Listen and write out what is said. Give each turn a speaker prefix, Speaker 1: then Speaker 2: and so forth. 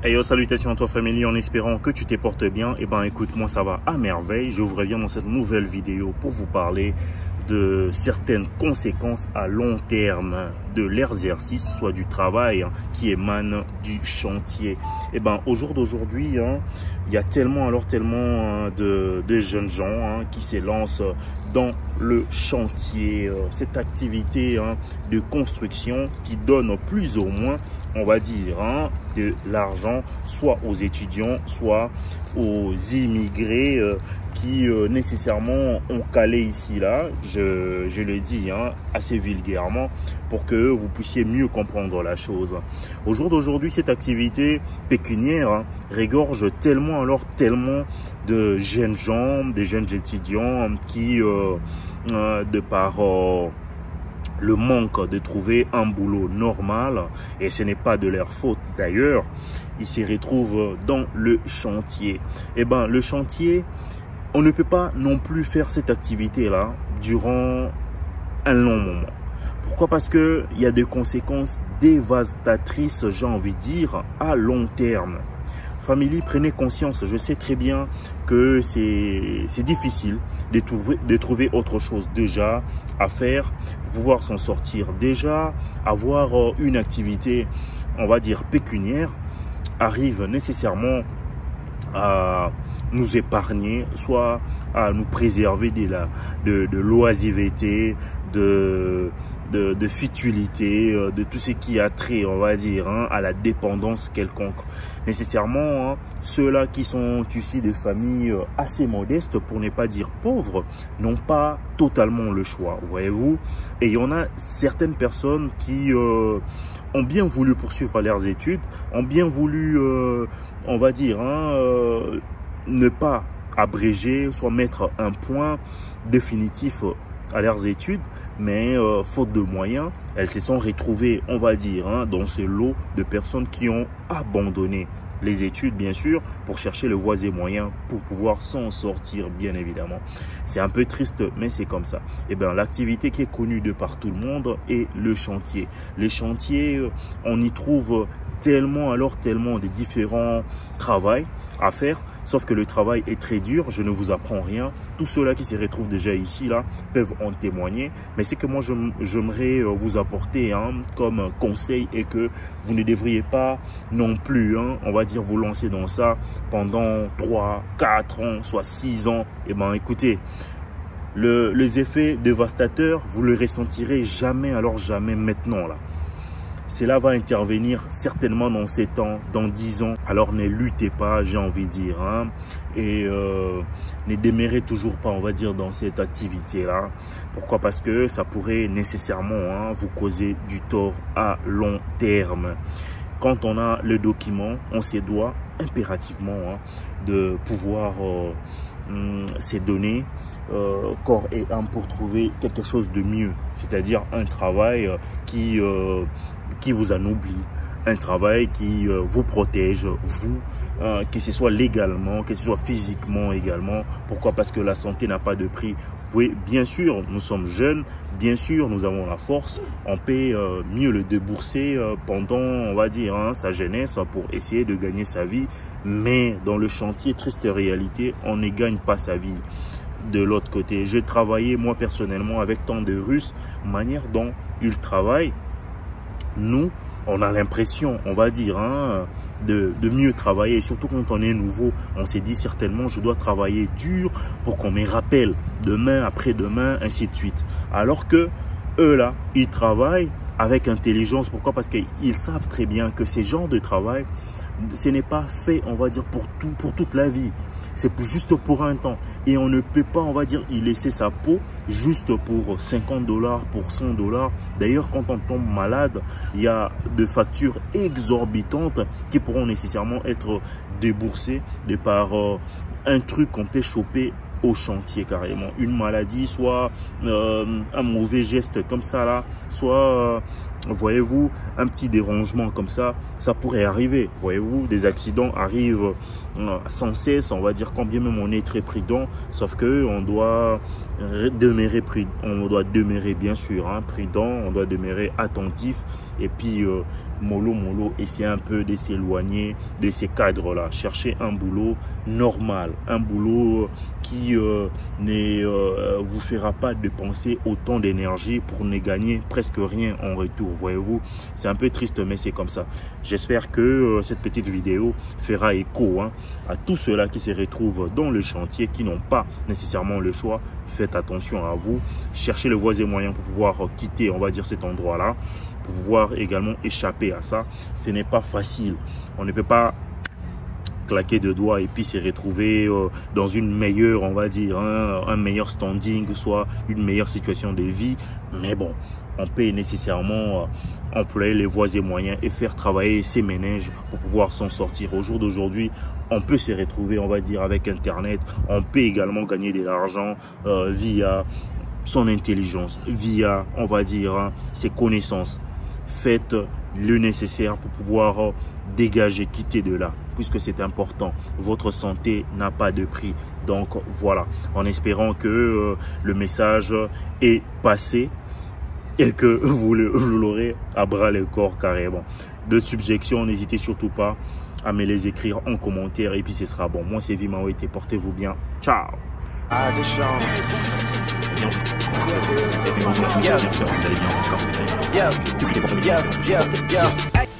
Speaker 1: Hey yo, salutations à toi famille, en espérant que tu te portes bien. Et ben écoute, moi ça va à merveille. Je vous reviens dans cette nouvelle vidéo pour vous parler de certaines conséquences à long terme de l'exercice, soit du travail qui émane du chantier. Et ben au jour d'aujourd'hui, il y a tellement de jeunes gens qui s'élancent dans le chantier, cette activité de construction qui donne plus ou moins, on va dire, de l'argent, soit aux étudiants, soit aux immigrés qui nécessairement ont calé ici là. Je le dis assez vulgairement pour que vous puissiez mieux comprendre la chose. Au jour d'aujourd'hui, cette activité pécuniaire régorge tellement de jeunes gens, des jeunes étudiants qui, de par le manque de trouver un boulot normal, et ce n'est pas de leur faute d'ailleurs, ils se retrouvent dans le chantier. Et ben le chantier, on ne peut pas non plus faire cette activité-là durant un long moment. Pourquoi? Parce que il y a des conséquences dévastatrices, j'ai envie de dire, à long terme. Famille, prenez conscience, je sais très bien que c'est difficile de trouver autre chose déjà à faire pour pouvoir s'en sortir. Déjà, avoir une activité, on va dire, pécuniaire, arrive nécessairement à nous épargner, soit à nous préserver de l'oisiveté, de futilité, de tout ce qui a trait, on va dire, à la dépendance quelconque. Nécessairement, ceux-là qui sont issus de familles assez modestes, pour ne pas dire pauvres, n'ont pas totalement le choix, voyez-vous. Et il y en a certaines personnes qui ont bien voulu poursuivre leurs études, ont bien voulu, on va dire, ne pas abréger, soit mettre un point définitif à leurs études, mais faute de moyens, elles se sont retrouvées, on va dire, dans ce lot de personnes qui ont abandonné les études, bien sûr, pour chercher le voisin moyen pour pouvoir s'en sortir, bien évidemment. C'est un peu triste, mais c'est comme ça. Et bien, l'activité qui est connue de par tout le monde est le chantier. Les chantiers, on y trouve tellement de différents travails à faire, sauf que le travail est très dur, je ne vous apprends rien. Tous ceux-là qui se retrouvent déjà ici là peuvent en témoigner, mais c'est que moi j'aimerais vous apporter comme conseil, et que vous ne devriez pas non plus, on va dire, vous lancer dans ça pendant 3, 4 ans, soit 6 ans. Et ben écoutez, les effets dévastateurs, vous le ressentirez jamais, alors jamais maintenant là. Cela va intervenir certainement dans 7 ans, dans 10 ans. Alors ne luttez pas, j'ai envie de dire, et ne demeurez toujours pas, on va dire, dans cette activité-là. Pourquoi? Parce que ça pourrait nécessairement vous causer du tort à long terme. Quand on a le document, on se doit impérativement de pouvoir se donner corps et âme pour trouver quelque chose de mieux, c'est-à-dire un travail qui vous anoblit, un travail qui vous protège, vous, que ce soit légalement, que ce soit physiquement également. Pourquoi? Parce que la santé n'a pas de prix. Oui, bien sûr, nous sommes jeunes, bien sûr, nous avons la force, on peut mieux le débourser pendant, on va dire, sa jeunesse pour essayer de gagner sa vie. Mais dans le chantier, triste réalité, on ne gagne pas sa vie. De l'autre côté, j'ai travaillé moi personnellement avec tant de Russes, manière dont ils travaillent. Nous, on a l'impression, on va dire, de mieux travailler. Surtout quand on est nouveau, on s'est dit certainement, je dois travailler dur pour qu'on me rappelle demain, après-demain, ainsi de suite. Alors que eux là, ils travaillent avec intelligence. Pourquoi? Parce qu'ils savent très bien que ces genres de travail, ce n'est pas fait, on va dire, pour toute la vie. C'est juste pour un temps. Et on ne peut pas, on va dire, y laisser sa peau juste pour 50 $, pour 100 $. D'ailleurs, quand on tombe malade, il y a des factures exorbitantes qui pourront nécessairement être déboursées de par un truc qu'on peut choper au chantier carrément. Une maladie, soit un mauvais geste comme ça là, soit voyez-vous, un petit dérangement comme ça pourrait arriver. Voyez-vous, des accidents arrivent sans cesse, on va dire, quand bien même on est très prudent, sauf que on doit demeurer bien sûr prudent, on doit demeurer attentif Et puis, mollo, essayez un peu de s'éloigner de ces cadres-là. Cherchez un boulot normal, un boulot qui ne vous fera pas dépenser autant d'énergie pour ne gagner presque rien en retour. Voyez-vous, c'est un peu triste, mais c'est comme ça. J'espère que cette petite vidéo fera écho à tous ceux-là qui se retrouvent dans le chantier, qui n'ont pas nécessairement le choix. Faites attention à vous. Cherchez les voies et moyens pour pouvoir quitter, on va dire, cet endroit-là, pour pouvoir également échapper à ça. Ce n'est pas facile. On ne peut pas claquer de doigts et puis se retrouver dans une meilleure, on va dire, un meilleur standing, soit une meilleure situation de vie. Mais bon, on peut nécessairement employer les voies et moyens et faire travailler ses ménages pour pouvoir s'en sortir. Au jour d'aujourd'hui, on peut se retrouver, on va dire, avec Internet. On peut également gagner de l'argent via son intelligence, via, on va dire, ses connaissances. Faites le nécessaire pour pouvoir dégager, quitter de là, puisque c'est important. Votre santé n'a pas de prix. Donc voilà, en espérant que le message est passé et que vous l'aurez à bras le corps carrément. De subjection, n'hésitez surtout pas à me les écrire en commentaire et puis ce sera bon. Moi c'est Vimao et portez-vous bien. Ciao.
Speaker 2: Yeah.